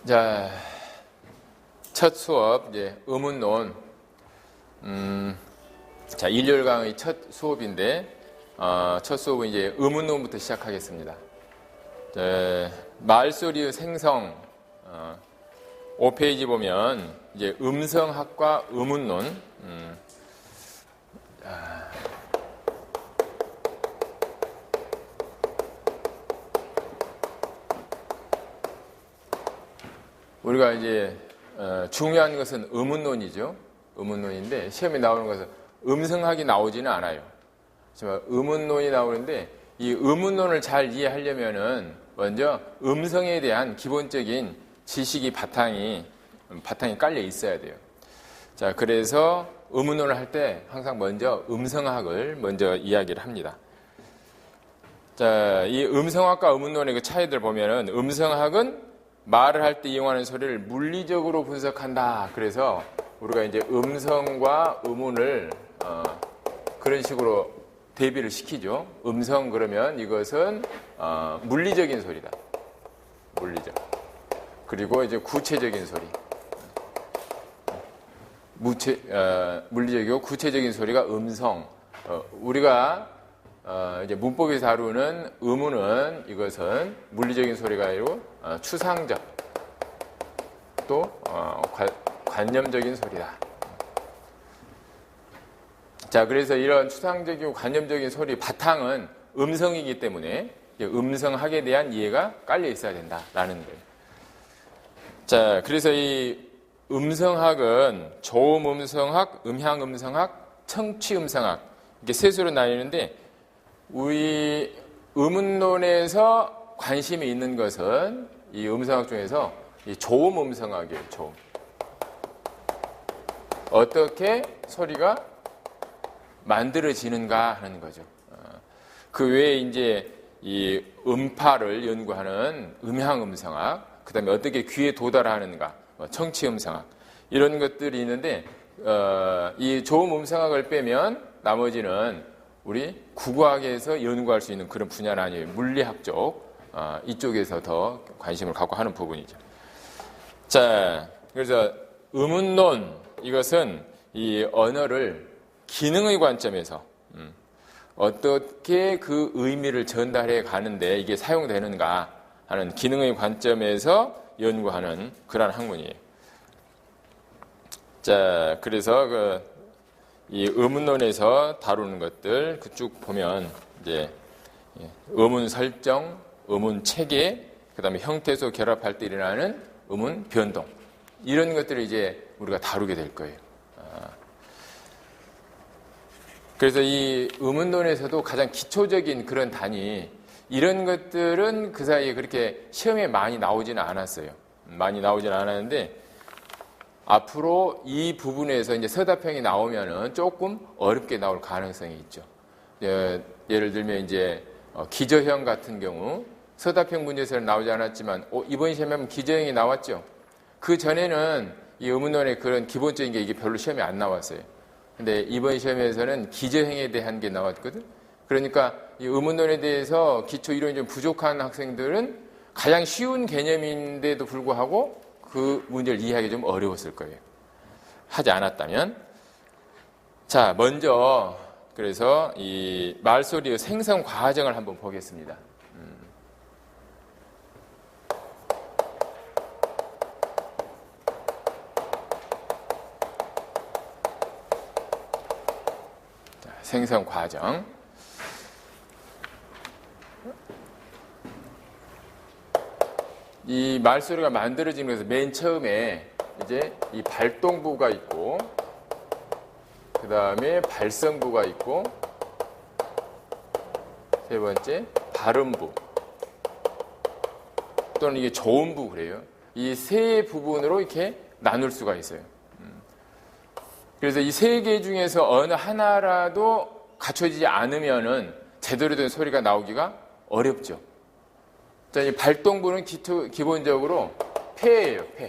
자, 첫 수업, 이제 의문론. 자, 일요일 강의 첫 수업인데, 첫 수업은 이제 의문론부터 시작하겠습니다. 말소리의 생성, 5페이지 보면, 이제 음성학과 의문론. 우리가 이제 중요한 것은 의문론이죠. 의문론인데 시험에 나오는 것은 음성학이 나오지는 않아요. 하지만 의문론이 나오는데 이 의문론을 잘 이해하려면은 먼저 음성에 대한 기본적인 지식이 바탕이 깔려 있어야 돼요. 자, 그래서 의문론을 할 때 항상 먼저 음성학을 먼저 이야기를 합니다. 자, 이 음성학과 의문론의 그 차이들 보면은 음성학은 말을 할 때 이용하는 소리를 물리적으로 분석한다. 그래서 우리가 이제 음성과 의문을 그런 식으로 대비를 시키죠. 음성 그러면 이것은 물리적인 소리다. 물리적. 그리고 이제 구체적인 소리. 물리적이고 구체적인 소리가 음성. 우리가 이제 문법에서 다루는 의문은 이것은 물리적인 소리가 아니고 추상적 또 관념적인 소리다. 자, 그래서 이런 추상적이고 관념적인 소리 바탕은 음성이기 때문에 음성학에 대한 이해가 깔려 있어야 된다라는 거예요. 자, 그래서 이 음성학은 조음 음성학, 음향 음성학, 청취 음성학 이렇게 세 수로 나뉘는데 우리 의문론에서 관심이 있는 것은 이 음성학 중에서 이 조음 음성학이에요. 조음. 어떻게 소리가 만들어지는가 하는 거죠. 그 외에 이제 이 음파를 연구하는 음향 음성학, 그 다음에 어떻게 귀에 도달하는가, 청취 음성학 이런 것들이 있는데 이 조음 음성학을 빼면 나머지는 우리 국어학에서 연구할 수 있는 그런 분야는 아니에요. 물리학 쪽 이쪽에서 더 관심을 갖고 하는 부분이죠. 자, 그래서 의문론 이것은 이 언어를 기능의 관점에서 어떻게 그 의미를 전달해 가는데 이게 사용되는가 하는 기능의 관점에서 연구하는 그런 학문이에요. 자, 그래서 이 의문론에서 다루는 것들 쭉 보면 이제 의문 설정, 의문 체계, 그다음에 형태소 결합할 때 일어나는 의문 변동 이런 것들을 이제 우리가 다루게 될 거예요. 그래서 이 의문론에서도 가장 기초적인 그런 단위 이런 것들은 그 사이에 그렇게 시험에 많이 나오지는 않았어요. 많이 나오지는 않았는데 앞으로 이 부분에서 이제 서답형이 나오면은 조금 어렵게 나올 가능성이 있죠. 예를 들면 이제 기저형 같은 경우 서답형 문제에서는 나오지 않았지만 이번 시험에 하면 기저형이 나왔죠. 그 전에는 이 의문론의 그런 기본적인 게 이게 별로 시험에 안 나왔어요. 근데 이번 시험에서는 기저형에 대한 게 나왔거든. 그러니까 이 의문론에 대해서 기초 이론이 좀 부족한 학생들은 가장 쉬운 개념인데도 불구하고 그 문제를 이해하기 좀 어려웠을 거예요. 하지 않았다면. 자, 먼저 그래서 이 말소리의 생성 과정을 한번 보겠습니다. 자, 생성 과정. 이 말소리가 만들어지는 것은 맨 처음에 이제 이 발동부가 있고 그 다음에 발성부가 있고 세 번째 발음부 또는 이게 조음부 그래요. 이 세 부분으로 이렇게 나눌 수가 있어요. 그래서 이 세 개 중에서 어느 하나라도 갖춰지지 않으면은 제대로 된 소리가 나오기가 어렵죠. 자, 이 발동부는 기본적으로 폐예요, 폐.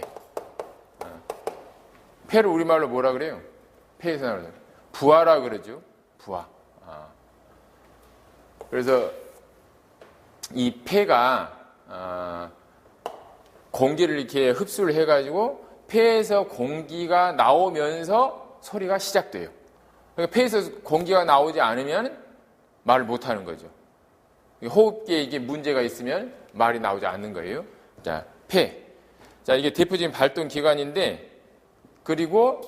폐를 우리말로 뭐라 그래요? 폐에서 나오는 부하라 그러죠. 부하. 그래서 이 폐가 공기를 이렇게 흡수를 해가지고 폐에서 공기가 나오면서 소리가 시작돼요. 그러니까 폐에서 공기가 나오지 않으면 말을 못하는 거죠. 호흡기에 이게 문제가 있으면 말이 나오지 않는 거예요. 자, 폐. 자, 이게 대표적인 발동 기관인데, 그리고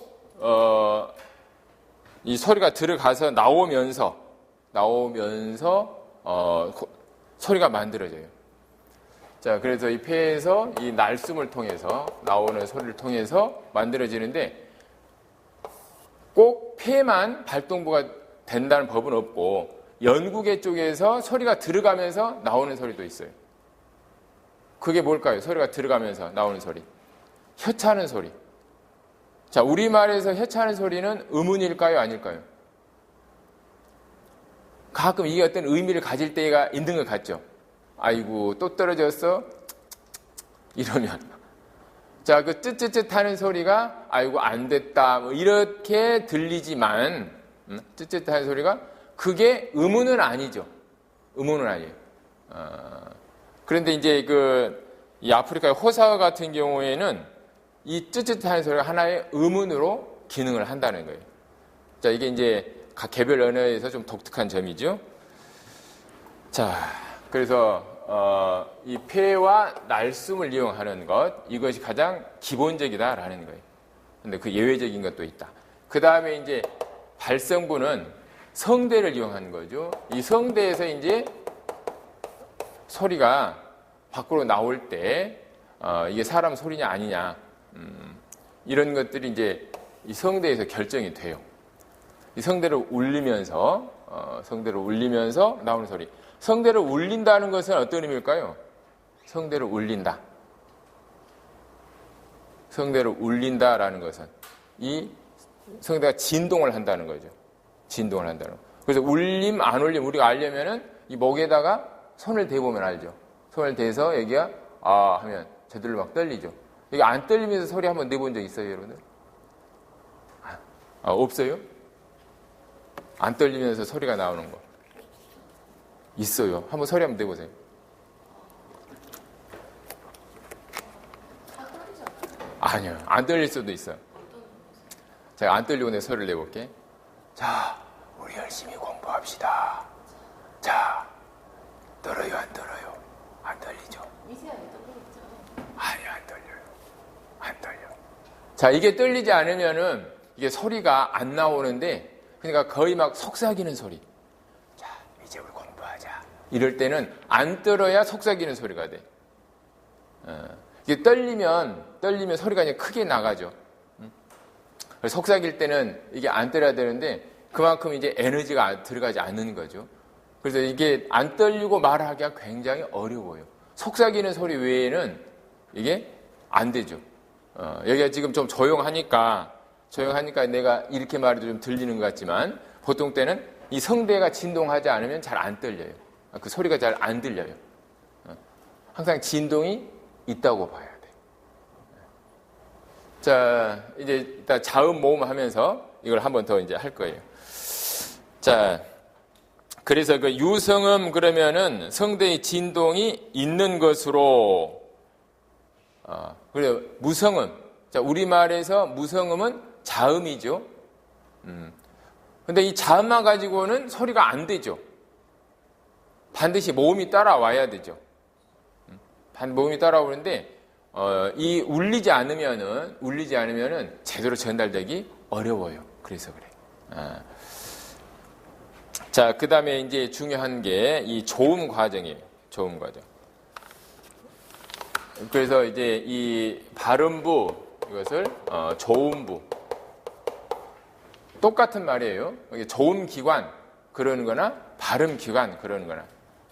이 소리가 들어가서 나오면서 소리가 만들어져요. 자, 그래서 이 폐에서 이 날숨을 통해서 나오는 소리를 통해서 만들어지는데, 꼭 폐만 발동부가 된다는 법은 없고 연구계 쪽에서 소리가 들어가면서 나오는 소리도 있어요. 그게 뭘까요? 소리가 들어가면서 나오는 소리. 혀차는 소리. 자, 우리말에서 혀차는 소리는 의문일까요? 아닐까요? 가끔 이게 어떤 의미를 가질 때가 있는 것 같죠? 아이고, 또 떨어졌어? 이러면. 자, 그 쯧쯧쯧 하는 소리가 아이고, 안 됐다. 뭐 이렇게 들리지만, 쯧쯧 하는 소리가 그게 의문은 아니죠. 의문은 아니에요. 그런데 이제 이 아프리카의 호사어 같은 경우에는 이 쯧쯧하는 소리가 하나의 의문으로 기능을 한다는 거예요. 자, 이게 이제 각 개별 언어에서 좀 독특한 점이죠. 자, 그래서 이 폐와 날숨을 이용하는 것, 이것이 가장 기본적이다라는 거예요. 근데 그 예외적인 것도 있다. 그 다음에 이제 발성부는 성대를 이용하는 거죠. 이 성대에서 이제 소리가 밖으로 나올 때 이게 사람 소리냐 아니냐 이런 것들이 이제 이 성대에서 결정이 돼요. 이 성대를 울리면서 나오는 소리. 성대를 울린다는 것은 어떤 의미일까요? 성대를 울린다. 성대를 울린다라는 것은 이 성대가 진동을 한다는 거죠. 진동을 한다는 거. 그래서 울림, 안 울림 우리가 알려면은 이 목에다가 손을 대보면 알죠. 손을 대서 여기가 아 하면 저들로 막 떨리죠. 여기 안 떨리면서 소리 한번 내본 적 있어요, 여러분들? 없어요? 안 떨리면서 소리가 나오는 거. 있어요. 한번 소리 한번 내보세요. 아니요. 안 떨릴 수도 있어요. 제가 안 떨리고 내 소리를 내볼게. 자, 우리 열심히 공부합시다. 자, 떨어요, 안 떨어요? 안 떨리죠? 미세하게 떨리죠. 아니요, 안 떨려요. 안 떨려. 자, 이게 떨리지 않으면은 이게 소리가 안 나오는데, 그러니까 거의 막 속삭이는 소리. 자, 이제 우리 공부하자. 이럴 때는 안 떨어야 속삭이는 소리가 돼. 이게 떨리면 소리가 이제 크게 나가죠. 속삭일 때는 이게 안 떨어야 되는데 그만큼 이제 에너지가 들어가지 않는 거죠. 그래서 이게 안 떨리고 말하기가 굉장히 어려워요. 속삭이는 소리 외에는 이게 안 되죠. 여기가 지금 좀 조용하니까 내가 이렇게 말해도 좀 들리는 것 같지만 보통 때는 이 성대가 진동하지 않으면 잘 안 떨려요. 그 소리가 잘 안 들려요. 항상 진동이 있다고 봐야 돼. 자, 이제 일단 자음 모음 하면서 이걸 한 번 더 이제 할 거예요. 자, 그래서 그 유성음 그러면은 성대의 진동이 있는 것으로, 그래요. 무성음. 자, 우리말에서 무성음은 자음이죠. 근데 이 자음만 가지고는 소리가 안 되죠. 반드시 모음이 따라와야 되죠. 모음이 따라오는데, 이 울리지 않으면은 제대로 전달되기 어려워요. 그래서 그래. 자, 그 다음에 이제 중요한 게 이 조음 과정이에요. 조음 과정. 그래서 이제 이 발음부, 이것을, 조음부. 똑같은 말이에요. 조음 기관, 그러는 거나, 발음 기관, 그러는 거나,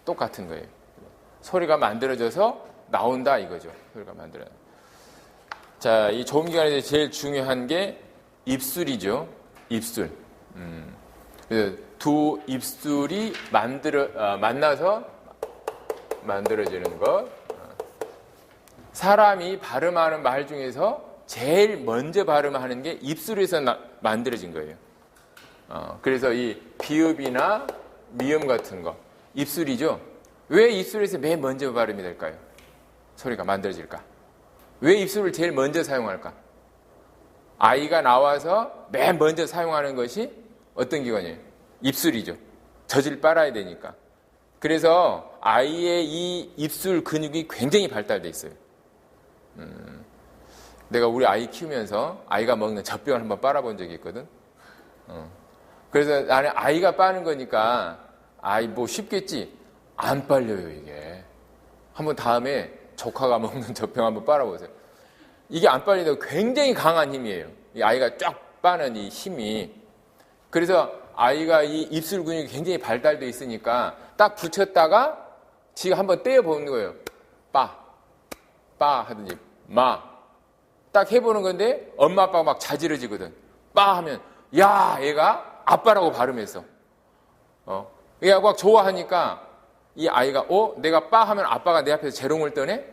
똑같은 거예요. 소리가 만들어져서 나온다, 이거죠. 소리가 만들어져. 자, 이 조음 기관에서 제일 중요한 게 입술이죠. 입술. 그래서 두 입술이 만나서 만들어지는 것. 사람이 발음하는 말 중에서 제일 먼저 발음하는 게 입술에서 만들어진 거예요. 그래서 이 비읍이나 미음 같은 거, 입술이죠. 왜 입술에서 맨 먼저 발음이 될까요? 소리가 만들어질까? 왜 입술을 제일 먼저 사용할까? 아이가 나와서 맨 먼저 사용하는 것이 어떤 기관이에요? 입술이죠. 젖을 빨아야 되니까. 그래서 아이의 이 입술 근육이 굉장히 발달돼 있어요. 내가 우리 아이 키우면서 아이가 먹는 젖병을 한번 빨아본 적이 있거든. 그래서 나는 아이가 빠는 거니까 아이 뭐 쉽겠지? 안 빨려요 이게. 한번 다음에 조카가 먹는 젖병 한번 빨아보세요. 이게 안 빨리도 굉장히 강한 힘이에요. 이 아이가 쫙 빠는 이 힘이. 그래서 아이가 이 입술 근육이 굉장히 발달돼 있으니까 딱 붙였다가 지가 한번 떼어보는 거예요. 빠 하든지 딱 해보는 건데 엄마 아빠가 막 자지러지거든. 빠 하면 야 얘가 아빠라고 발음했어. 얘가 막 좋아하니까 이 아이가 내가 빠 하면 아빠가 내 앞에서 재롱을 떠네?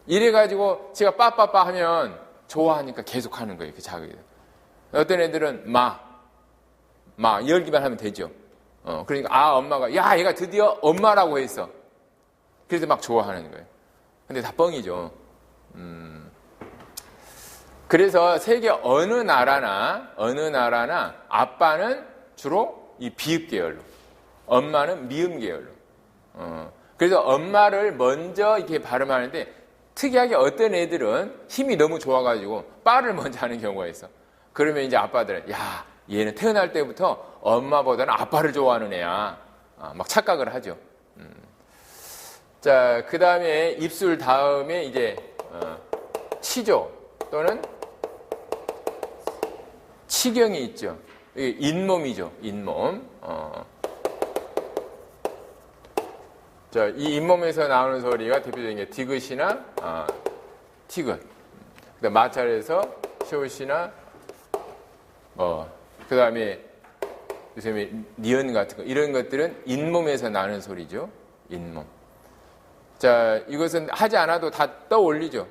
이래가지고 제가 빠빠빠 하면 좋아하니까 계속 하는 거예요. 그 자극이. 어떤 애들은 마 열기만 하면 되죠. 그러니까 엄마가 야 얘가 드디어 엄마라고 했어. 그래서 막 좋아하는 거예요. 근데 다 뻥이죠. 그래서 세계 어느 나라나 아빠는 주로 이 비읍 계열로, 엄마는 미음 계열로. 그래서 엄마를 먼저 이렇게 발음하는데 특이하게 어떤 애들은 힘이 너무 좋아가지고 빠를 먼저 하는 경우가 있어. 그러면 이제 아빠들은 야 얘는 태어날 때부터 엄마보다는 아빠를 좋아하는 애야. 막 착각을 하죠. 자, 그 다음에 입술 다음에 이제 치조 또는 치경이 있죠. 이게 잇몸이죠. 잇몸. 자, 이 잇몸에서 나오는 소리가 대표적인 게 디귿이나 티귿. 그다음 마찰에서 쇼시나 그 다음에 요새 니은 같은 거 이런 것들은 잇몸에서 나는 소리죠. 잇몸. 자, 이것은 하지 않아도 다 떠올리죠.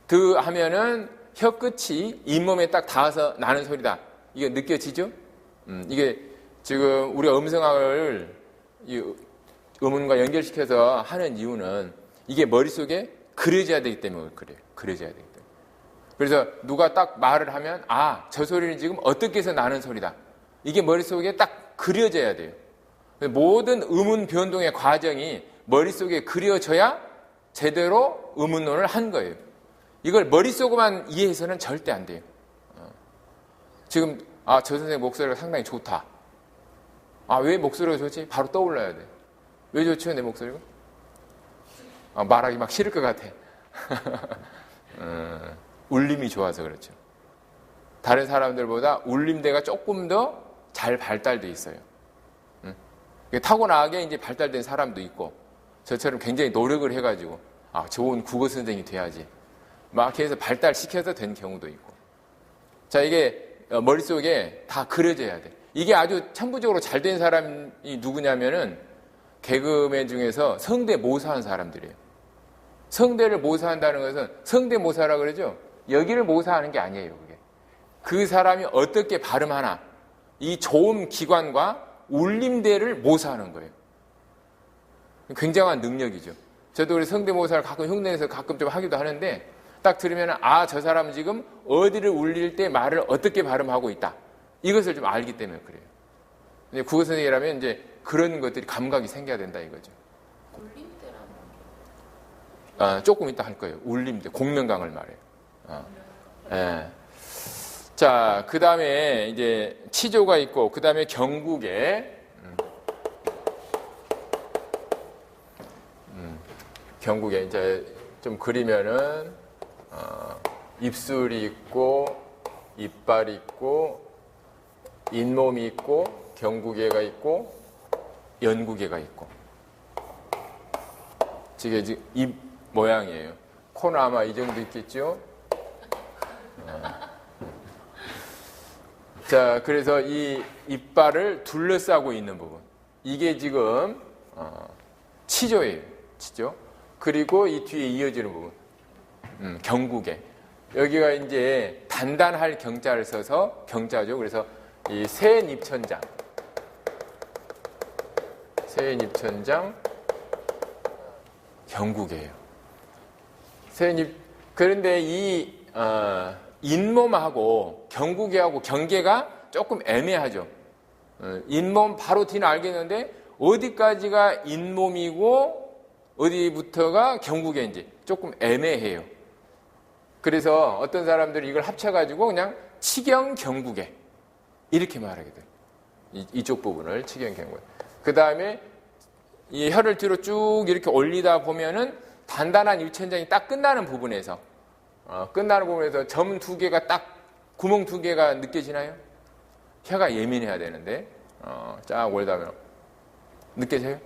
드 하면은 혀 끝이 잇몸에 딱 닿아서 나는 소리다. 이게 느껴지죠? 이게 지금 우리가 음성학을 음운과 연결시켜서 하는 이유는 이게 머릿속에 그려져야 되기 때문에 그래요. 그려져야 되기 때문에. 그래서 누가 딱 말을 하면 저 소리는 지금 어떻게 해서 나는 소리다. 이게 머릿속에 딱 그려져야 돼요. 모든 음운 변동의 과정이 머릿속에 그려져야 제대로 음운론을 한 거예요. 이걸 머릿속으로만 이해해서는 절대 안 돼요. 지금 저 선생님 목소리가 상당히 좋다. 왜 목소리가 좋지? 바로 떠올라야 돼. 왜 좋죠, 내 목소리가? 말하기 막 싫을 것 같아. 울림이 좋아서 그렇죠. 다른 사람들보다 울림대가 조금 더 잘 발달돼 있어요. 타고나게 이제 발달된 사람도 있고, 저처럼 굉장히 노력을 해가지고, 좋은 국어 선생이 돼야지. 막 해서 발달시켜서 된 경우도 있고. 자, 이게 머릿속에 다 그려져야 돼. 이게 아주 천부적으로 잘 된 사람이 누구냐면은, 개그맨 중에서 성대모사한 사람들이에요. 성대를 모사한다는 것은 성대모사라 그러죠. 여기를 모사하는 게 아니에요. 그게. 그 사람이 어떻게 발음하나 이 좋은 기관과 울림대를 모사하는 거예요. 굉장한 능력이죠. 저도 우리 성대모사를 가끔 흉내내서 가끔 좀 하기도 하는데 딱 들으면 저 사람은 지금 어디를 울릴 때 말을 어떻게 발음하고 있다. 이것을 좀 알기 때문에 그래요. 국어 선생이라면 이제 그런 것들이 감각이 생겨야 된다 이거죠. 울림대라는 조금 이따 할 거예요. 울림대, 공명강을 말해요. 예. 자, 그 다음에 이제 치조가 있고, 그 다음에 경국에, 경국에 이제 좀 그리면은, 입술이 있고, 이빨이 있고, 잇몸이 있고, 경국에가 있고, 연국에가 있고. 지금 입 모양이에요. 코는 아마 이 정도 있겠죠? 자, 그래서 이 이빨을 둘러싸고 있는 부분. 이게 지금, 치조예요. 치조. 그리고 이 뒤에 이어지는 부분. 경국에. 여기가 이제 단단할 경자를 써서 경자죠. 그래서 이 새입천장. 새입천장 경국이에요. 그런데 이 잇몸하고 경구개하고 경계가 조금 애매하죠. 잇몸 바로 뒤는 알겠는데 어디까지가 잇몸이고 어디부터가 경구개인지 조금 애매해요. 그래서 어떤 사람들이 이걸 합쳐가지고 그냥 치경경구개 이렇게 말하게 돼요. 이쪽 부분을 치경경구개. 그 다음에 이 혀를 뒤로 쭉 이렇게 올리다 보면은 단단한 일천장이 딱 끝나는 부분에서 점 두 개가 딱 구멍 두 개가 느껴지나요? 혀가 예민해야 되는데 쫙 올리다 보면 느껴져요?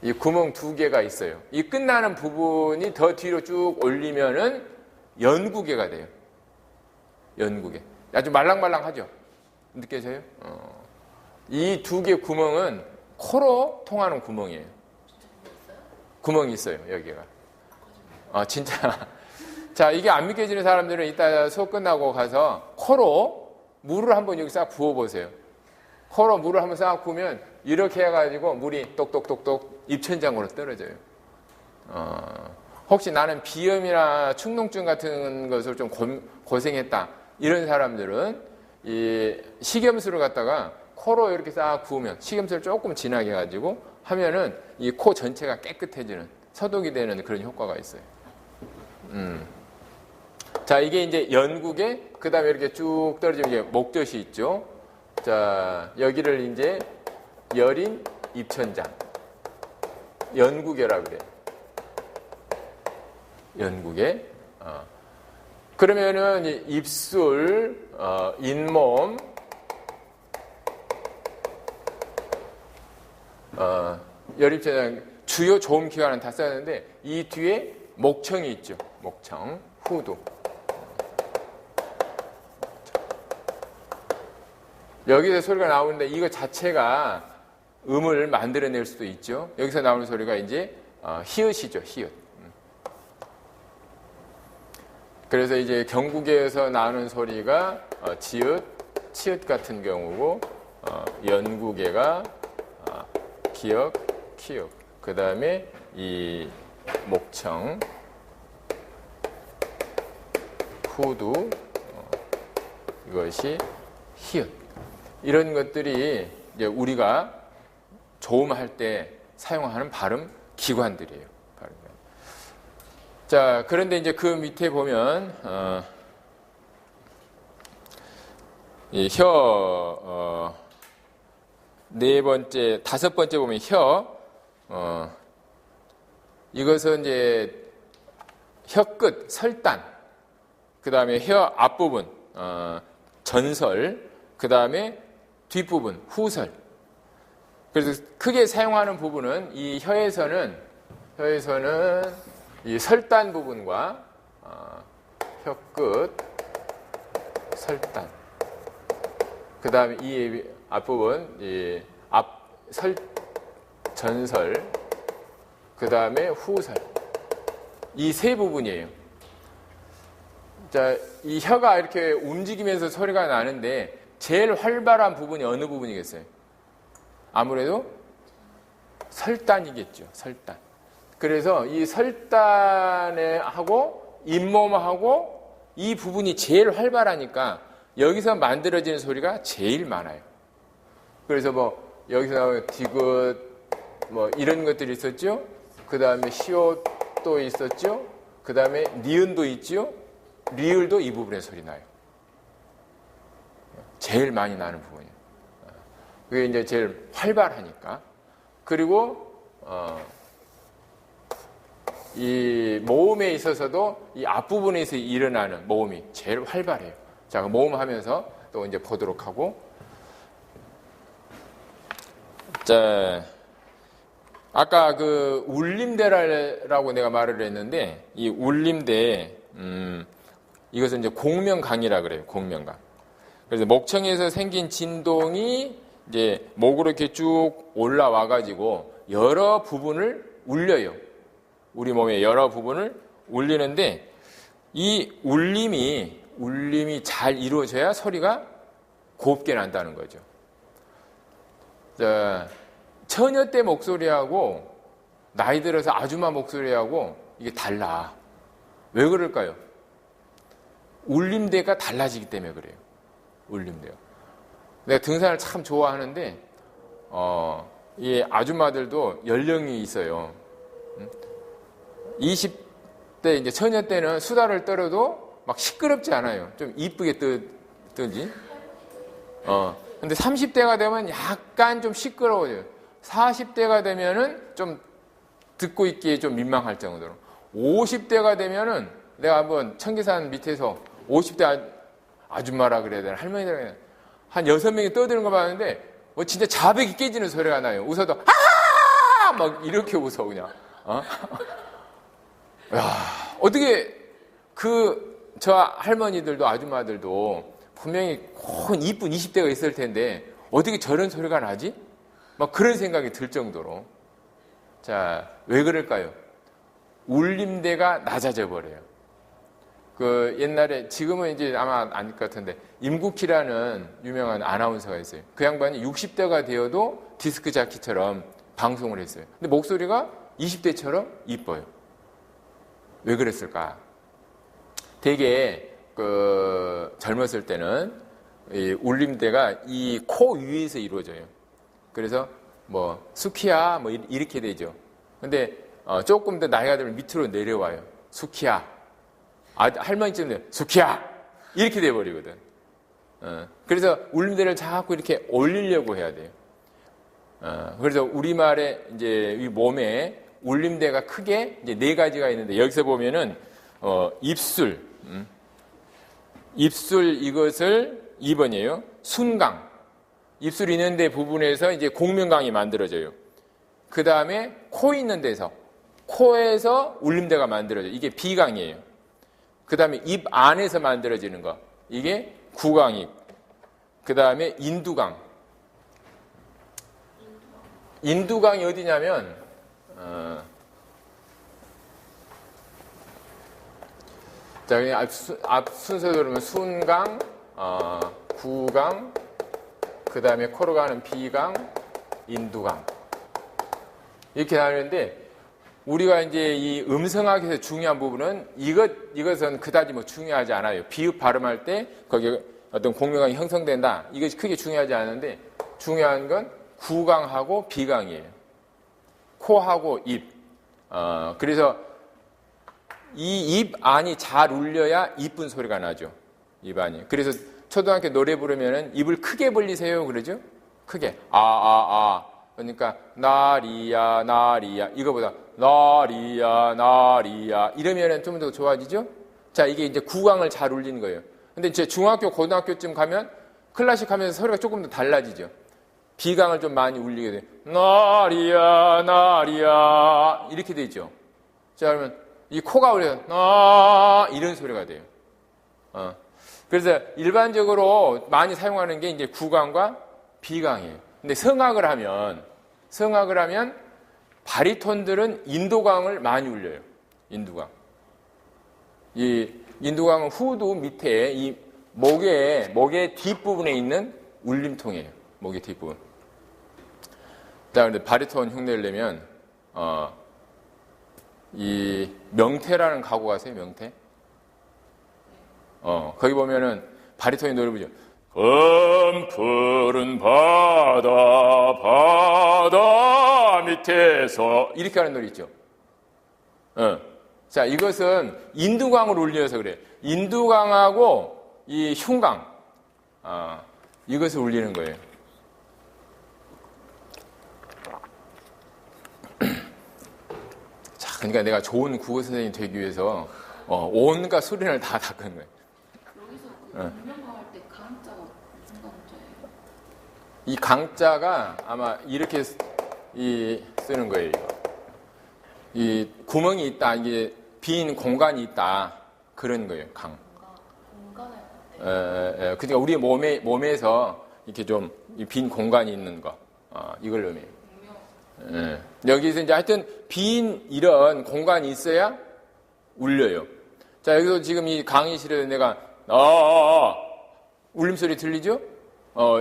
이 구멍 두 개가 있어요. 이 끝나는 부분이 더 뒤로 쭉 올리면은 연구개가 돼요. 연구개. 아주 말랑말랑하죠? 느껴져요? 이 두 개 구멍은 코로 통하는 구멍이에요. 구멍이 있어요, 여기가. 진짜. 자, 이게 안 믿겨지는 사람들은 이따 수업 끝나고 가서 코로 물을 한번 여기 싹 부어보세요. 코로 물을 한번 싹 부으면 이렇게 해가지고 물이 똑똑똑똑 입천장으로 떨어져요. 혹시 나는 비염이나 축농증 같은 것을 좀 고생했다. 이런 사람들은 이 식염수를 갖다가 코로 이렇게 싹 부으면 식염수를 조금 진하게 해가지고 하면은 이 코 전체가 깨끗해지는 소독이 되는 그런 효과가 있어요. 자, 이게 이제 연구개, 그 다음에 이렇게 쭉 떨어지면 이제 목젖이 있죠. 자, 여기를 이제 여린 입천장. 연구개라고 그래요. 연구개. 그러면은 입술, 잇몸, 열입천장, 주요 조음 기관은 다 썼는데 이 뒤에 목청이 있죠. 목청, 후두. 여기서 소리가 나오는데 이거 자체가 음을 만들어낼 수도 있죠. 여기서 나오는 소리가 이제 히읗이죠. 히읗. 그래서 이제 경구개에서 나오는 소리가 지읒, 치읒 같은 경우고 연구개가 기역, 키역. 그 다음에 이 목청, 후두, 이것이 히읗. 이런 것들이 이제 우리가 조음할 때 사용하는 발음 기관들이에요. 자, 그런데 이제 그 밑에 보면 이 혀 네 번째, 다섯 번째 보면 혀 이것은 이제 혀 끝 설단, 그 다음에 혀 앞부분 전설, 그 다음에 뒷부분 후설. 그래서 크게 사용하는 부분은 이 혀에서는 이 설단 부분과 혀 끝 설단, 그 다음에 이 앞부분 이 전설, 그 다음에 후설. 이 세 부분이에요. 자, 이 혀가 이렇게 움직이면서 소리가 나는데 제일 활발한 부분이 어느 부분이겠어요? 아무래도 설단이겠죠. 설단. 그래서 이 설단에 하고 잇몸하고 이 부분이 제일 활발하니까 여기서 만들어지는 소리가 제일 많아요. 그래서 뭐 여기서 나오는 디귿 뭐 이런 것들이 있었죠. 그 다음에 시옷도 있었죠. 그 다음에 니은도 있죠. 리을도 이 부분에 소리 나요. 제일 많이 나는 부분이에요. 그게 이제 제일 활발하니까. 그리고 이 모음에 있어서도 이 앞부분에서 일어나는 모음이 제일 활발해요. 자, 그 모음하면서 또 이제 보도록 하고. 자, 아까 그 울림대라고 내가 말을 했는데 이 울림대, 이것은 이제 공명강이라 그래요. 공명강. 그래서 목청에서 생긴 진동이 이제 목으로 이렇게 쭉 올라와 가지고 여러 부분을 울려요. 우리 몸의 여러 부분을 울리는데 이 울림이 잘 이루어져야 소리가 곱게 난다는 거죠. 자, 처녀 때 목소리하고 나이 들어서 아줌마 목소리하고 이게 달라. 왜 그럴까요? 울림대가 달라지기 때문에 그래요. 울림대가. 내가 등산을 참 좋아하는데 이 아줌마들도 연령이 있어요. 20대 이제 처녀 때는 수다를 떨어도 막 시끄럽지 않아요. 좀 이쁘게 뜨지. 근데 30대가 되면 약간 좀 시끄러워져요. 40대가 되면은 좀 듣고 있기에 좀 민망할 정도로. 50대가 되면은 내가 한번 청계산 밑에서 50대 아줌마라 그래야 되나 할머니라 그래야 되나 한 6명이 떠드는 거 봤는데 뭐 진짜 자백이 깨지는 소리가 나요. 웃어도 아! 막 이렇게 웃어 그냥. 야, 어떻게 저 할머니들도 아줌마들도 분명히 이쁜 20대가 있을 텐데 어떻게 저런 소리가 나지? 막 그런 생각이 들 정도로. 자, 왜 그럴까요? 울림대가 낮아져 버려요. 옛날에, 지금은 이제 아마 아닐 것 같은데, 임국희라는 유명한 아나운서가 있어요. 그 양반이 60대가 되어도 디스크 자키처럼 방송을 했어요. 근데 목소리가 20대처럼 이뻐요. 왜 그랬을까? 되게, 젊었을 때는, 이 울림대가 이 코 위에서 이루어져요. 그래서, 수키야, 이렇게 되죠. 근데, 조금 더 나이가 들면 밑으로 내려와요. 수키야. 할머니쯤 되면 수키야! 이렇게 돼버리거든. 그래서 울림대를 자꾸 이렇게 올리려고 해야 돼요. 그래서 우리말에 이제 이 몸에 울림대가 크게 이제 4가지가 있는데 여기서 보면은, 입술 이것을 2번이에요. 순강. 입술 있는 데 부분에서 이제 공명강이 만들어져요. 그 다음에 코 있는 데서, 코에서 울림대가 만들어져요. 이게 비강이에요. 그 다음에 입 안에서 만들어지는 거. 이게 구강이. 그 다음에 인두강. 인두강이 어디냐면, 자, 그냥 앞 순서대로 보면 순강, 구강, 그 다음에 코로 가는 비강, 인두강. 이렇게 나누는데, 우리가 이제 이 음성학에서 중요한 부분은 이것은 그다지 중요하지 않아요. 비읍 발음할 때 거기에 어떤 공명강이 형성된다. 이것이 크게 중요하지 않은데 중요한 건 구강하고 비강이에요. 코하고 입. 그래서 이 입 안이 잘 울려야 이쁜 소리가 나죠. 입 안이. 그래서 초등학교 노래 부르면은 입을 크게 벌리세요. 그러죠? 크게. 그러니까 나리야 나리야 이거보다 나리야 이러면은 좀 더 좋아지죠? 자, 이게 이제 구강을 잘 울리는 거예요. 근데 이제 중학교 고등학교쯤 가면 클래식 하면서 소리가 조금 더 달라지죠. 비강을 좀 많이 울리게 돼요. 나리야 이렇게 되죠. 자, 그러면 이 코가 울려요. 이런 소리가 돼요. 그래서 일반적으로 많이 사용하는 게 이제 구강과 비강이에요. 근데 성악을 하면 바리톤들은 인도강을 많이 울려요. 인도강. 이 인도강은 후두 밑에 이 목의 뒷부분에 있는 울림통이에요. 목의 뒷부분. 자, 근데 바리톤 흉내를 내면 이 명태라는 가구 아세요? 명태? 거기 보면은 바리톤이 노래 부르죠. 푸른 바다 밑에서 이렇게 하는 노래 있죠. 자, 이것은 인두강을 울려서 그래요. 인두강하고 이 흉강 이것을 울리는 거예요. 자, 그러니까 내가 좋은 국어 선생님이 되기 위해서 온갖 소리를 다 닦은 거예요. 여기서 공명강할 때 강자가 무슨 강자예요? 이 강자가 아마 이렇게 쓰는 거예요. 이 구멍이 있다, 이게 빈 공간이 있다 그런 거예요. 공간을 그러니까 우리 몸에서 이렇게 좀 빈 공간이 있는 거 이걸 의미해요. 여기서 이제 하여튼 빈 이런 공간이 있어야 울려요. 자, 여기서 지금 이 강의실에 내가 울림소리 들리죠?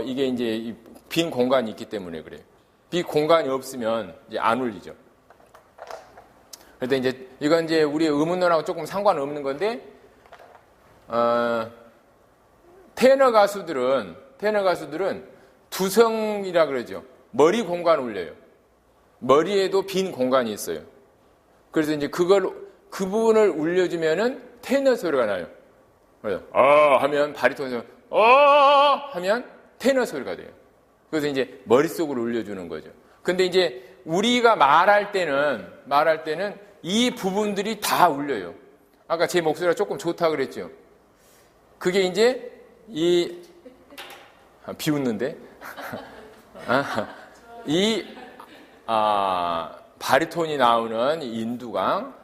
이게 이제 빈 공간이 있기 때문에 그래요. 빈 공간이 없으면 이제 안 울리죠. 그런데 이제 이건 이제 우리의 의문론하고 조금 상관없는 건데, 테너 가수들은 두성이라 그러죠. 머리 공간을 울려요. 머리에도 빈 공간이 있어요. 그래서 이제 그 부분을 울려주면은 테너 소리가 나요. 그래서 하면 바리톤에서 하면 테너 소리가 돼요. 그래서 이제 머릿속으로 울려주는 거죠. 근데 이제 우리가 말할 때는 이 부분들이 다 울려요. 아까 제 목소리가 조금 좋다 그랬죠. 그게 이제 비웃는데 바리톤이 나오는 인두강,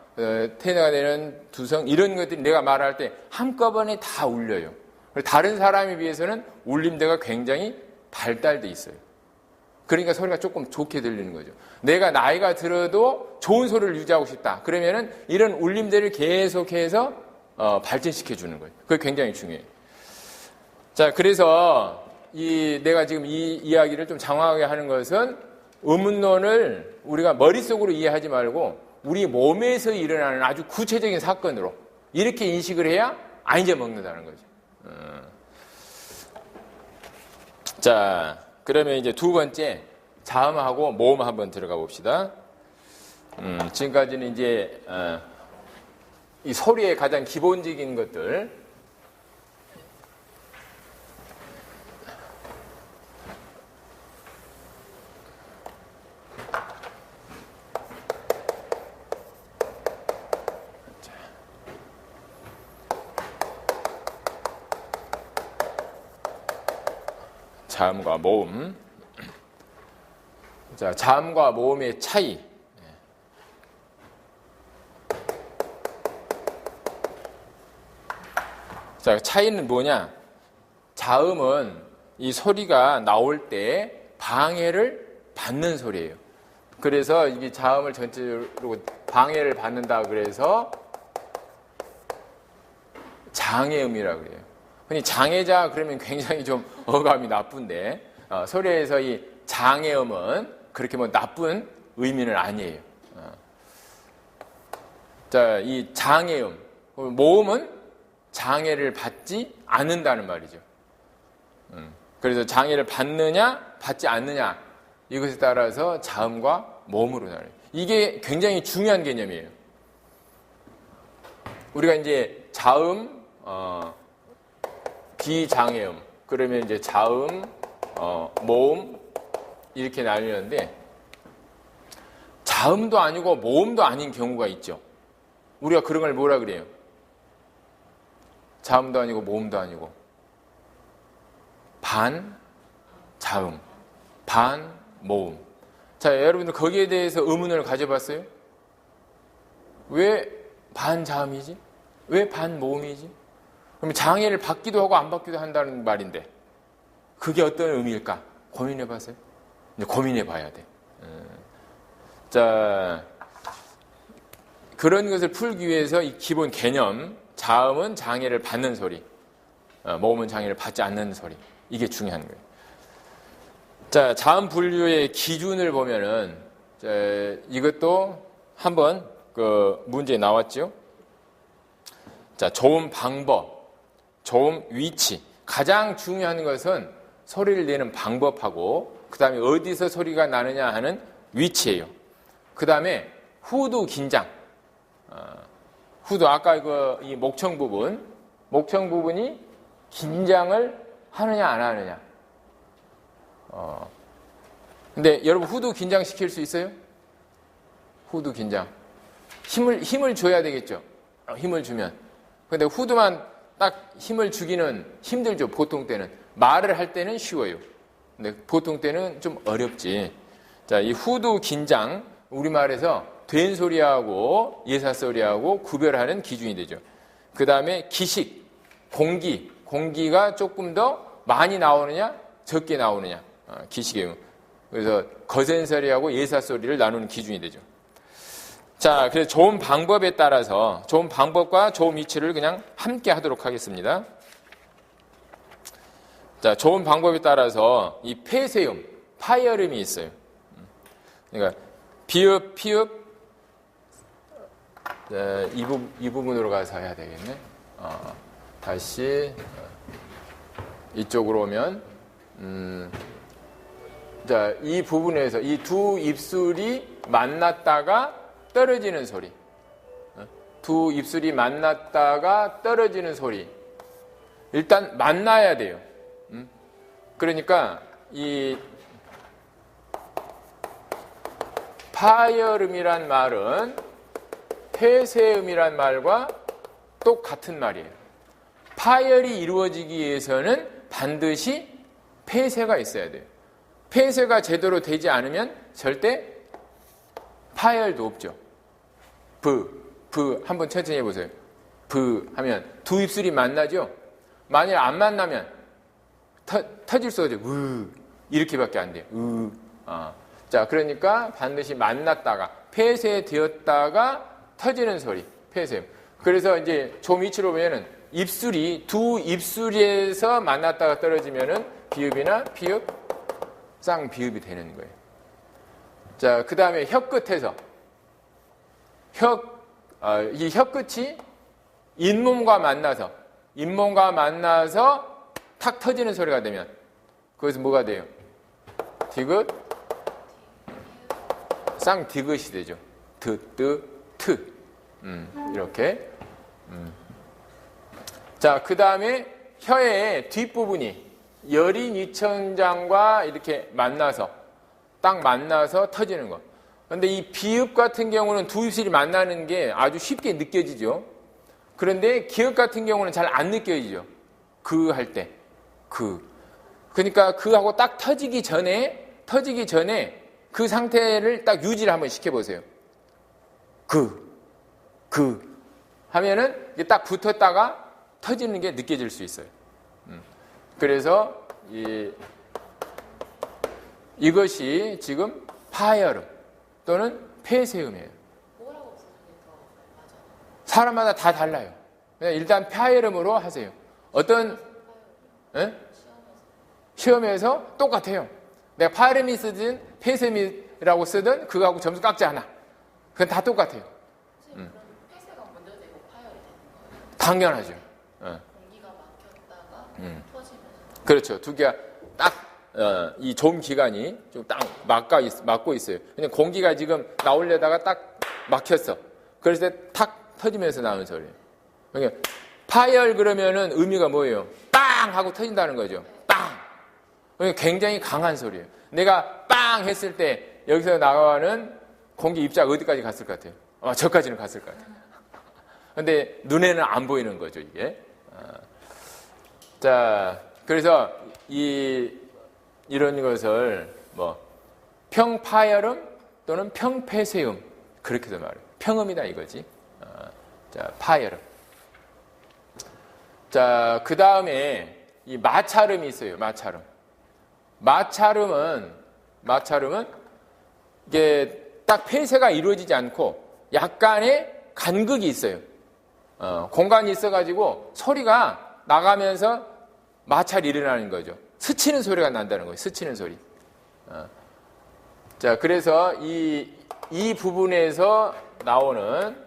테너가 되는 두성, 이런 것들이 내가 말할 때 한꺼번에 다 울려요. 다른 사람에 비해서는 울림대가 굉장히 발달돼 있어요. 그러니까 소리가 조금 좋게 들리는 거죠. 내가 나이가 들어도 좋은 소리를 유지하고 싶다. 그러면은 이런 울림대를 계속해서 발전시켜 주는 거예요. 그게 굉장히 중요해요. 자, 그래서 내가 지금 이 이야기를 좀 장황하게 하는 것은 의문론을 우리가 머릿속으로 이해하지 말고 우리 몸에서 일어나는 아주 구체적인 사건으로 이렇게 인식을 해야 안 잊어먹는다는 거죠. 자, 그러면 이제 두 번째 자음하고 모음 한번 들어가 봅시다. 지금까지는 이제 이 소리의 가장 기본적인 것들, 자음과 모음. 자, 자음과 모음의 차이. 자, 차이는 뭐냐? 자음은 이 소리가 나올 때 방해를 받는 소리예요. 그래서 이게 자음을 전체적으로 방해를 받는다 그래서 장애음이라고 그래요. 흔히 장애자 그러면 굉장히 좀 어감이 나쁜데 소리에서 이 장애음은 그렇게 뭐 나쁜 의미는 아니에요. 자, 이 장애음, 모음은 장애를 받지 않는다는 말이죠. 그래서 장애를 받느냐 받지 않느냐 이것에 따라서 자음과 모음으로 나눠요. 이게 굉장히 중요한 개념이에요. 우리가 이제 자음, 비장애음, 그러면 이제 자음, 모음 이렇게 나뉘는데 자음도 아니고 모음도 아닌 경우가 있죠. 우리가 그런 걸 뭐라 그래요? 자음도 아니고 모음도 아니고 반자음, 반모음. 자, 여러분들 거기에 대해서 의문을 가져봤어요? 왜 반자음이지? 왜 반모음이지? 그럼 장애를 받기도 하고 안 받기도 한다는 말인데 그게 어떤 의미일까? 고민해 봤어요? 이제 고민해 봐야 돼. 자, 그런 것을 풀기 위해서 이 기본 개념, 자음은 장애를 받는 소리, 모음은 장애를 받지 않는 소리, 이게 중요한 거예요. 자, 자음 분류의 기준을 보면은 이것도 한번 그 문제에 나왔죠. 자, 좋은 방법, 좋은 위치. 가장 중요한 것은 소리를 내는 방법하고 그 다음에 어디서 소리가 나느냐 하는 위치예요. 그 다음에 후두 긴장. 후두 아까 이 목청 부분이 긴장을 하느냐 안 하느냐. 근데 여러분 후두 긴장 시킬 수 있어요? 후두 긴장. 힘을 줘야 되겠죠. 힘을 주면. 근데 후두만 딱 힘을 주기는 힘들죠. 보통 때는. 말을 할 때는 쉬워요. 근데 보통 때는 좀 어렵지. 자, 이 후두 긴장, 우리말에서 된 소리하고 예사 소리하고 구별하는 기준이 되죠. 그 다음에 기식, 공기가 조금 더 많이 나오느냐, 적게 나오느냐, 기식이에요. 그래서 거센 소리하고 예사 소리를 나누는 기준이 되죠. 자, 그래서 좋은 방법에 따라서 좋은 방법과 좋은 위치를 그냥 함께 하도록 하겠습니다. 자, 좋은 방법에 따라서 이 폐쇄음, 파열음이 있어요. 그러니까 비읍, 피읍, 이 부분으로 가서 해야 되겠네. 다시 이쪽으로 오면 자, 이 부분에서 이 두 입술이 만났다가 떨어지는 소리. 두 입술이 만났다가 떨어지는 소리. 일단 만나야 돼요. 그러니까 이 파열음이란 말은 폐쇄음이란 말과 똑같은 말이에요. 파열이 이루어지기 위해서는 반드시 폐쇄가 있어야 돼요. 폐쇄가 제대로 되지 않으면 절대 파열도 없죠. 브 한번 천천히 해보세요. 브 하면 두 입술이 만나죠. 만일 안 만나면 터질 수가 없죠. 으 이렇게밖에 안 돼요. 자, 그러니까 반드시 만났다가 폐쇄되었다가 터지는 소리. 폐쇄. 그래서 이제 좀 위치로 보면은 입술이 두 입술에서 만났다가 떨어지면은 비읍이나 피읍, 쌍비읍이 되는 거예요. 자, 그 다음에 혀 끝에서 이 혀 끝이 잇몸과 만나서 탁 터지는 소리가 되면 거기서 뭐가 돼요? 디귿, 쌍디귿이 되죠. 트. 이렇게. 자, 그 다음에 혀의 뒷부분이 여린 이천장과 이렇게 딱 만나서 터지는 거. 그런데 이 비읍 같은 경우는 두 입술이 만나는 게 아주 쉽게 느껴지죠. 그런데 기읍 같은 경우는 잘 안 느껴지죠. 할 때. 그러니까 하고 딱 터지기 전에 그 상태를 딱 유지를 한번 시켜보세요. 하면은 이게 딱 붙었다가 터지는 게 느껴질 수 있어요. 그래서 이것이 지금 파열음 또는 폐쇄음이에요. 뭐라고 써주는 더 맞아요? 사람마다 다 달라요. 그냥 일단 파열음으로 하세요. 시험에서 똑같아요. 내가 파열음이 쓰든 폐쇄음이라고 쓰든 그거하고 점수 깎지 않아. 그건 다 똑같아요. 그럼 폐쇄가 먼저 되고 파열이 되는 거예요? 당연하죠. 공기가 막혔다가 터지면서. 그렇죠. 두 개가 딱 이 좀 기간이 좀 딱 막고 있어요. 근데 공기가 지금 나오려다가 딱 막혔어. 그래서 탁 터지면서 나오는 소리예요. 그러니까 파열 그러면은 의미가 뭐예요? 빵 하고 터진다는 거죠. 빵. 그러니까 굉장히 강한 소리예요. 내가 빵 했을 때 여기서 나가는 공기 입자가 어디까지 갔을 것 같아요? 저까지는 갔을 것 같아요. 근데 눈에는 안 보이는 거죠, 이게. 자, 그래서 이런 것을 평파열음 또는 평폐쇄음 그렇게도 말해요. 평음이다 이거지. 자, 파열음. 자, 그 다음에 이 마찰음이 있어요. 마찰음은 이게 딱 폐쇄가 이루어지지 않고 약간의 간극이 있어요. 공간이 있어가지고 소리가 나가면서 마찰이 일어나는 거죠. 스치는 소리가 난다는 거예요. 스치는 소리. 자, 그래서 이 부분에서 나오는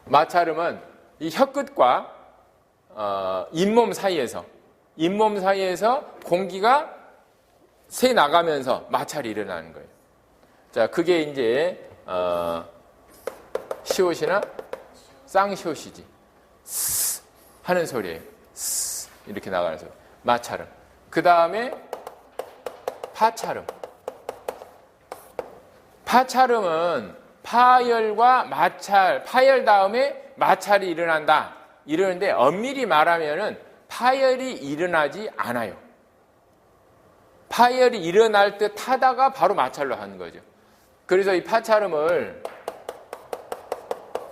마찰음은 이 혀끝과 잇몸 사이에서 공기가 새 나가면서 마찰이 일어나는 거예요. 자, 그게 이제 시옷이나 쌍시옷이지. 스 하는 소리예요. 스 이렇게 나가는 소리. 마찰음. 그 다음에 파찰음. 파찰음은 파열과 파열 다음에 마찰이 일어난다. 이러는데 엄밀히 말하면은 파열이 일어나지 않아요. 파열이 일어날 듯 하다가 바로 마찰로 하는 거죠. 그래서 이 파찰음을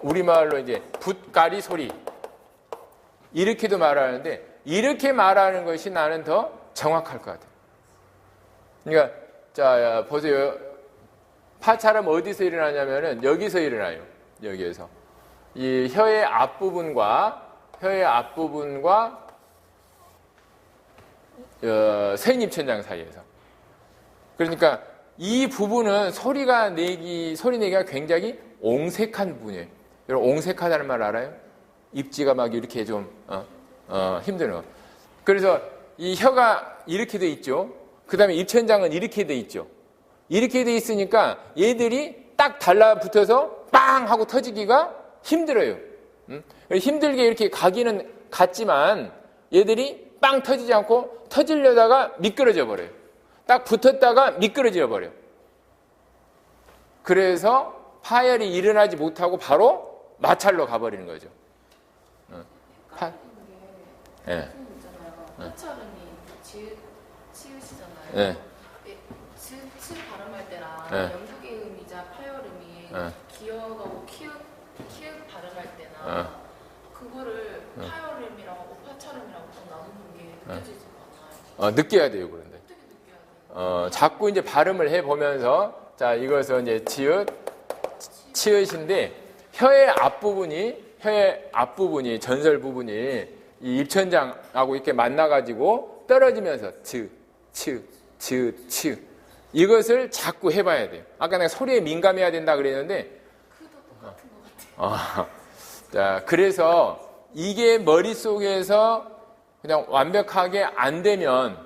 우리말로 이제 붓가리 소리 이렇게도 말하는데 이렇게 말하는 것이 나는 더 정확할 것 같아요. 그러니까 자 보세요. 파찰음 어디서 일어나냐면은 여기서 일어나요. 여기에서 이 혀의 앞부분과 새입천장 사이에서. 그러니까 이 부분은 소리 내기가 굉장히 옹색한 부분이에요. 여러분 옹색하다는 말 알아요? 입지가 막 이렇게 좀 힘드는 거. 그래서 이 혀가 이렇게 돼 있죠. 그 다음에 입천장은 이렇게 돼 있죠. 이렇게 돼 있으니까 얘들이 딱 달라붙어서 빵 하고 터지기가 힘들어요. 힘들게 이렇게 가기는 같지만 얘들이 빵 터지지 않고 터지려다가 미끄러져 버려요. 딱 붙었다가 미끄러져 버려요. 그래서 파열이 일어나지 못하고 바로 마찰로 가버리는 거죠. 게 있잖아요. 파철음이 치읓이잖아요. 네. 치 발음할 때랑 네. 영국의 음이자 파열음이 기어가고 키읔 발음할 때나 그거를 파열음이랑 파철음이라고 좀 나누는 게 느껴지지 않아요? 느껴야 돼요, 그런데. 어떻게 느껴야 돼요? 자꾸 이제 발음을 해 보면서 자, 이것은 이제 치읓인데 혀의 앞부분이 전설 부분이 이 입천장하고 이렇게 만나가지고 떨어지면서 츠 이것을 자꾸 해봐야 돼요. 아까 내가 소리에 민감해야 된다 그랬는데 그도 똑같은 것 같아요. 자, 그래서 이게 머릿속에서 그냥 완벽하게 안 되면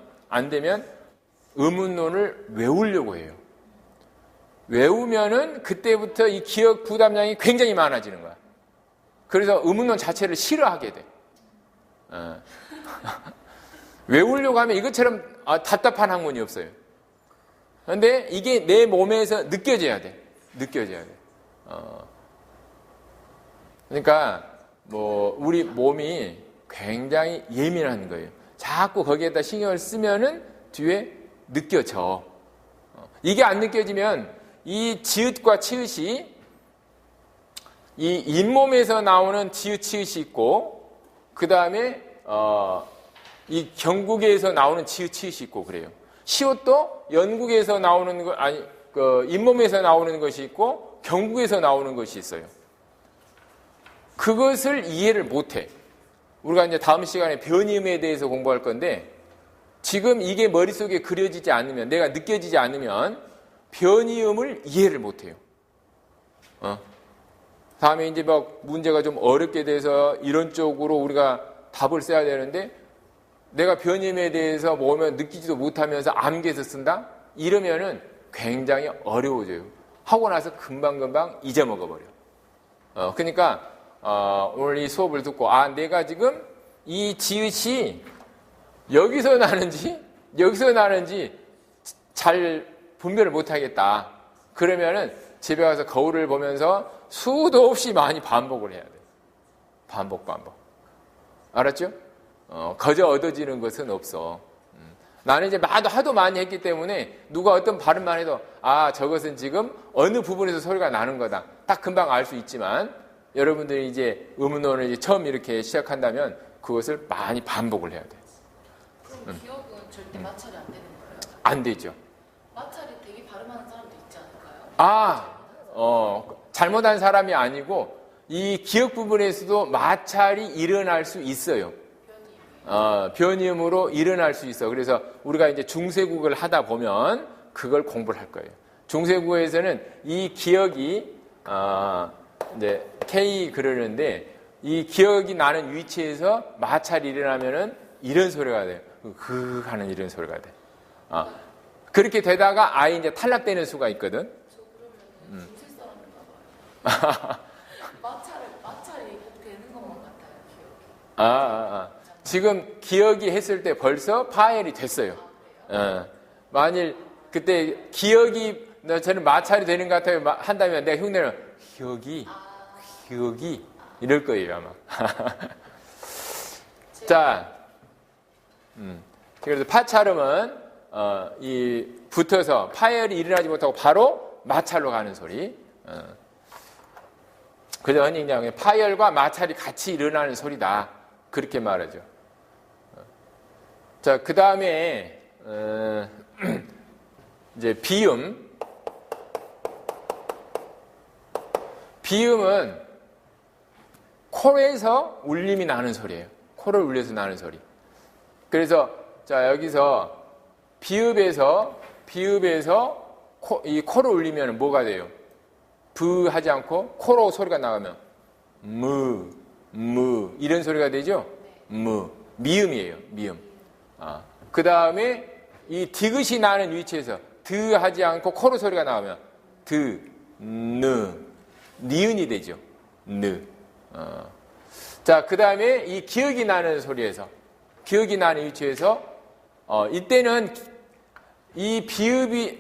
의문론을 외우려고 해요. 외우면은 그때부터 이 기억 부담량이 굉장히 많아지는 거야. 그래서 의문론 자체를 싫어하게 돼. 외우려고 하면 이것처럼 답답한 학문이 없어요. 그런데 이게 내 몸에서 느껴져야 돼. 그러니까 우리 몸이 굉장히 예민한 거예요. 자꾸 거기에다 신경을 쓰면은 뒤에 느껴져. 이게 안 느껴지면 이 지읒과 치읓이 이 잇몸에서 나오는 지읒 치읓이 있고 그 다음에 이 경국에서 나오는 지읒 치읓이 있고 그래요. 시옷도 연국에서 나오는 거 잇몸에서 나오는 것이 있고 경국에서 나오는 것이 있어요. 그것을 이해를 못해. 우리가 이제 다음 시간에 변이음에 대해서 공부할 건데 지금 이게 머릿속에 그려지지 않으면 내가 느껴지지 않으면 변이음을 이해를 못해요. 다음에 이제 막 문제가 좀 어렵게 돼서 이런 쪽으로 우리가 답을 써야 되는데 내가 변이음에 대해서 뭐면 느끼지도 못하면서 암기해서 쓴다? 이러면은 굉장히 어려워져요. 하고 나서 금방금방 잊어먹어버려. 그러니까 오늘 이 수업을 듣고 내가 지금 이 지읒이 여기서 나는지 잘 분별을 못하겠다. 그러면은 집에 가서 거울을 보면서 수도 없이 많이 반복을 해야 돼. 반복. 알았죠? 거저 얻어지는 것은 없어. 나는 이제 하도 많이 했기 때문에 누가 어떤 발음만 해도 저것은 지금 어느 부분에서 소리가 나는 거다. 딱 금방 알 수 있지만 여러분들이 이제 의문론을 이제 처음 이렇게 시작한다면 그것을 많이 반복을 해야 돼. 그럼 기억은 절대 마찰이 안 되는 거예요? 안 되죠. 마찰이 되게 발음하는 사람도 있지 않을까요? 잘못한 사람이 아니고 이 기억 부분에서도 마찰이 일어날 수 있어요. 변이음으로 일어날 수 있어. 그래서 우리가 이제 중세국어를 하다 보면 그걸 공부를 할 거예요. 중세국어에서는 이 기억이 이제 K 그러는데 이 기억이 나는 위치에서 마찰이 일어나면은 이런 소리가 돼요. 하는 이런 소리가 돼. 그렇게 되다가 이제 탈락되는 수가 있거든. 저 그러면 중세 사람인가 봐요. 마찰이 꼭 되는 것만 같아요, 기억이. 지금 기억이 했을 때 벌써 파열이 됐어요. 만일 그때 기억이 저는 마찰이 되는 것 같아요 한다면 내가 흉내를 기억이 이럴 거예요 아마. 자, 그래서 파찰음은 이 붙어서 파열이 일어나지 못하고 바로 마찰로 가는 소리. 그래서 헌익량의 파열과 마찰이 같이 일어나는 소리다. 그렇게 말하죠. 자, 그 다음에 이제 비음. 비음은 코에서 울림이 나는 소리예요. 코를 울려서 나는 소리. 그래서 자 여기서 비읍에서 이 코를 울리면 뭐가 돼요? 브 하지 않고 코로 소리가 나가면 무 이런 소리가 되죠. 미음이에요. 미음. 그 다음에 이 디귿이 나는 위치에서 드 하지 않고 코로 소리가 나오면 니은이 되죠. 자, 그 다음에 이 기역이 나는 소리에서, 기역이 나는 위치에서, 이때는 이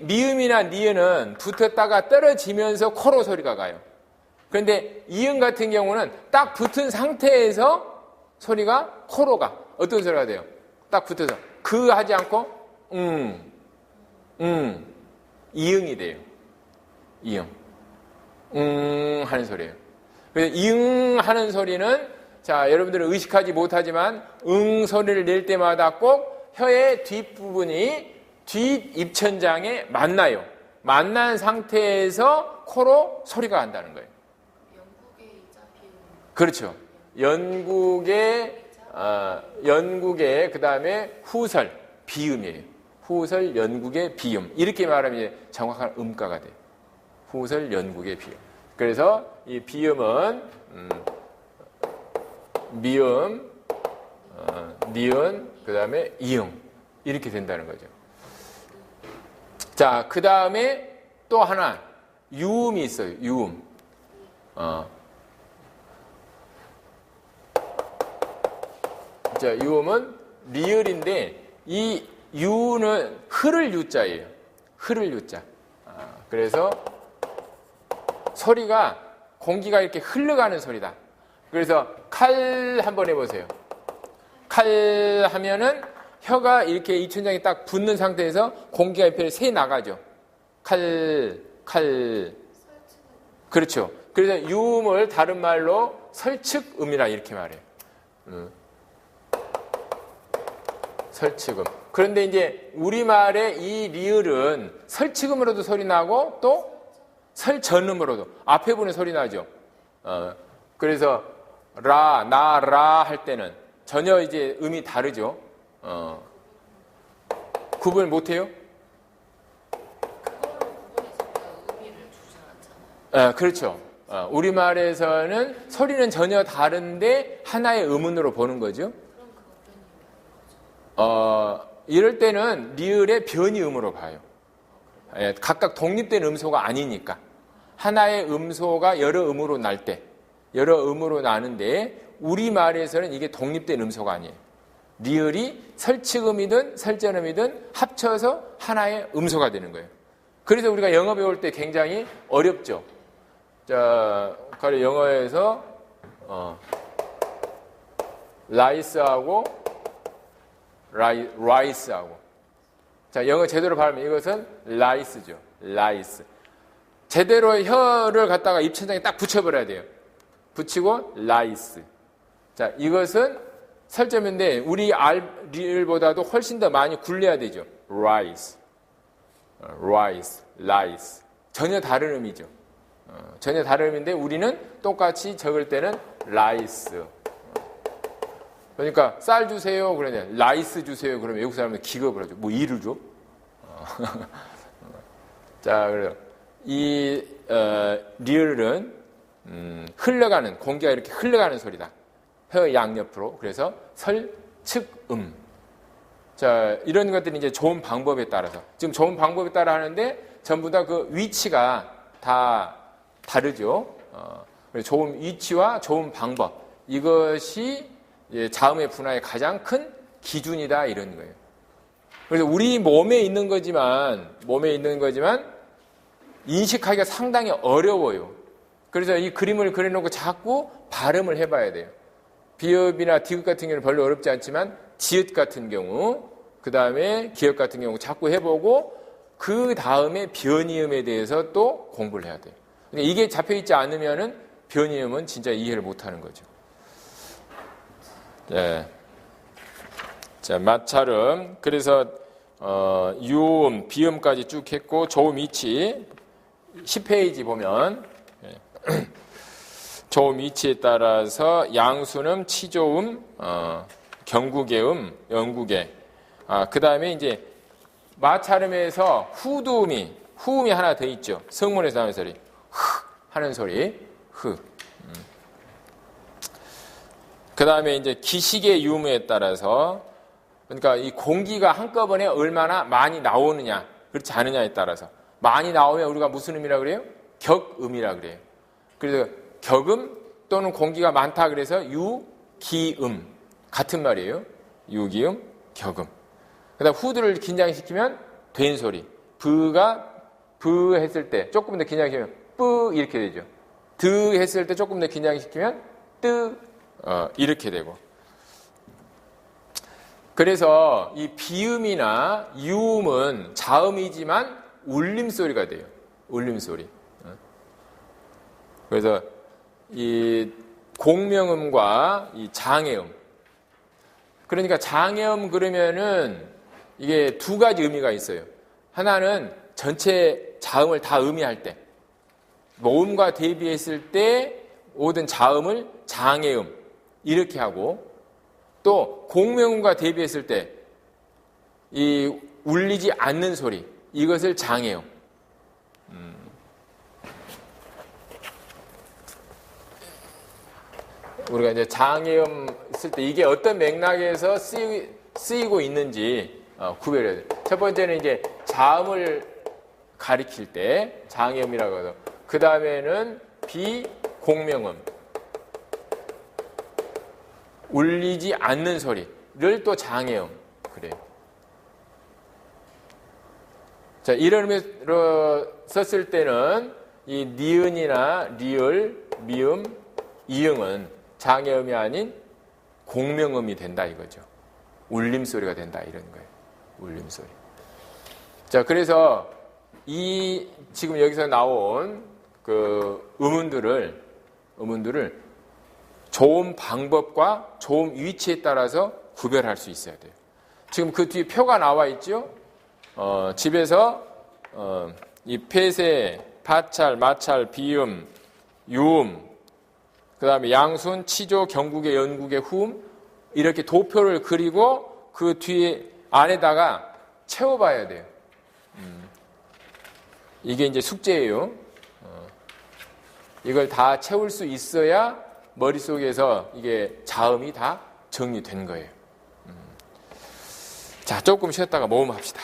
미음이나 니은은 붙었다가 떨어지면서 코로 소리가 가요. 그런데 이음 같은 경우는 딱 붙은 상태에서 소리가 코로 가. 어떤 소리가 돼요? 딱 붙어서. 그 하지 않고, 이응이 돼요. 이응. 하는 소리예요. 그래서 이응 하는 소리는 자, 여러분들은 의식하지 못하지만 소리를 낼 때마다 꼭 혀의 뒷부분이 뒷입천장에 만나요. 만난 상태에서 코로 소리가 간다는 거예요. 영국의 이자 비음. 그렇죠. 연국의 그 다음에 후설 비음이에요. 후설 연국의 비음 이렇게 말하면 이제 정확한 음가가 돼요. 후설 연국의 비음. 그래서 이 비음은 미음, 니은, 그 다음에 이응 이렇게 된다는 거죠. 자, 그 다음에 또 하나 유음이 있어요. 유음. 자, 유음은 리을인데 이 유는 흐를 유자예요. 흐를 유자. 그래서 소리가 공기가 이렇게 흘러가는 소리다. 그래서 칼 한번 해보세요. 칼 하면은 혀가 이렇게 입천장에 딱 붙는 상태에서 공기가 옆에 새 나가죠. 칼. 그렇죠. 그래서 유음을 다른 말로 설측음이라 이렇게 말해요. 설측음. 그런데 이제 우리말의 이 리을은 설측음으로도 소리 나고 또 설전음으로도 앞에 부분에 소리 나죠. 그래서 라 할 때는 전혀 이제 음이 다르죠. 구분을 못해요? 그걸로 구분해서 의미를 주지 않잖아요. 그렇죠. 우리말에서는 소리는 전혀 다른데 하나의 음운으로 보는 거죠. 그럼 그거 변이 이럴 때는 리을의 변이음으로 봐요. 각각 독립된 음소가 아니니까. 하나의 음소가 여러 음으로 날 때, 여러 음으로 나는데 우리말에서는 이게 독립된 음소가 아니에요. 리을이 설측음이든 설전음이든 합쳐서 하나의 음소가 되는 거예요. 그래서 우리가 영어 배울 때 굉장히 어렵죠. 자, 가령 영어에서 라이스하고 라이스하고 자, 영어 제대로 발음하면 이것은 라이스죠. 라이스. 제대로 혀를 갖다가 입천장에 딱 붙여버려야 돼요. 붙이고 라이스. 자, 이것은 설점인데 우리 알보다도 훨씬 더 많이 굴려야 되죠. 라이스. 라이스. 라이스. 전혀 다른 의미죠. 전혀 다른 의미인데 우리는 똑같이 적을 때는 라이스. 그러니까 쌀 주세요. 그러냐. 라이스 주세요. 그러면 외국 사람은 기겁을 하죠. 뭐 일을 줘? 자, 그래요. 이 리을은 흘러가는 공기가 이렇게 흘러가는 소리다. 혀 양옆으로. 그래서 설측음. 자, 이런 것들이 이제 좋은 방법에 따라서 지금 좋은 방법에 따라 하는데 전부 다 그 위치가 다 다르죠. 좋은 위치와 좋은 방법. 이것이 자음의 분화의 가장 큰 기준이다 이런 거예요. 그래서 우리 몸에 있는 거지만 인식하기가 상당히 어려워요. 그래서 이 그림을 그려놓고 자꾸 발음을 해봐야 돼요. 비읍이나 디귿 같은 경우는 별로 어렵지 않지만 지읒 같은 경우, 그 다음에 기역 같은 경우 자꾸 해보고 그 다음에 변이음에 대해서 또 공부를 해야 돼요. 근데 이게 잡혀있지 않으면은 변이음은 진짜 이해를 못하는 거죠. 네. 자, 마찰음. 그래서 유음, 비음까지 쭉 했고 조음 이치 10페이지 보면 조음 이치에 따라서 양순음, 치조음, 경국의 영국의 그 다음에 이제 마찰음에서 후음이 하나 더 있죠. 성문에서 나오는 소리 하는 소리 흐. 그 다음에 이제 기식의 유무에 따라서, 그러니까 이 공기가 한꺼번에 얼마나 많이 나오느냐, 그렇지 않느냐에 따라서, 많이 나오면 우리가 무슨 음이라 그래요? 격음이라 그래요. 그래서 격음 또는 공기가 많다 그래서 유기음, 같은 말이에요. 유기음, 격음. 그 다음 후들을 긴장시키면 된 소리. 브가 브 했을 때 조금 더 긴장시키면 뿌 이렇게 되죠. 드 했을 때 조금 더 긴장시키면 뜨 이렇게 되고. 그래서 이 비음이나 유음은 자음이지만 울림소리가 돼요. 울림소리. 그래서 이 공명음과 이 장애음. 그러니까 장애음 그러면은 이게 두 가지 의미가 있어요. 하나는 전체 자음을 다 의미할 때, 모음과 대비했을 때 모든 자음을 장애음 이렇게 하고, 또 공명음과 대비했을 때 이 울리지 않는 소리, 이것을 장애음. 우리가 이제 장애음 쓸 때 이게 어떤 맥락에서 쓰이고 있는지 구별해야 돼요. 첫 번째는 이제 자음을 가리킬 때 장애음이라고 하고, 그 다음에는 비공명음, 울리지 않는 소리를 또 장애음 그래요. 자, 이런 의미로 썼을 때는 이 니은이나 리을, 미음, 이응은 장애음이 아닌 공명음이 된다 이거죠. 울림소리가 된다 이런 거예요. 울림소리. 자, 그래서 이 지금 여기서 나온 그 음운들을 좋은 방법과 좋은 위치에 따라서 구별할 수 있어야 돼요. 지금 그 뒤에 표가 나와 있죠. 집에서 이 폐쇄, 파찰, 마찰, 비음, 유음, 그 다음에 양순, 치조, 경국의, 연국의, 후음, 이렇게 도표를 그리고 그 뒤에 안에다가 채워봐야 돼요. 이게 이제 숙제예요. 이걸 다 채울 수 있어야 머릿속에서 이게 자음이 다 정리된 거예요. 자, 조금 쉬었다가 모음합시다.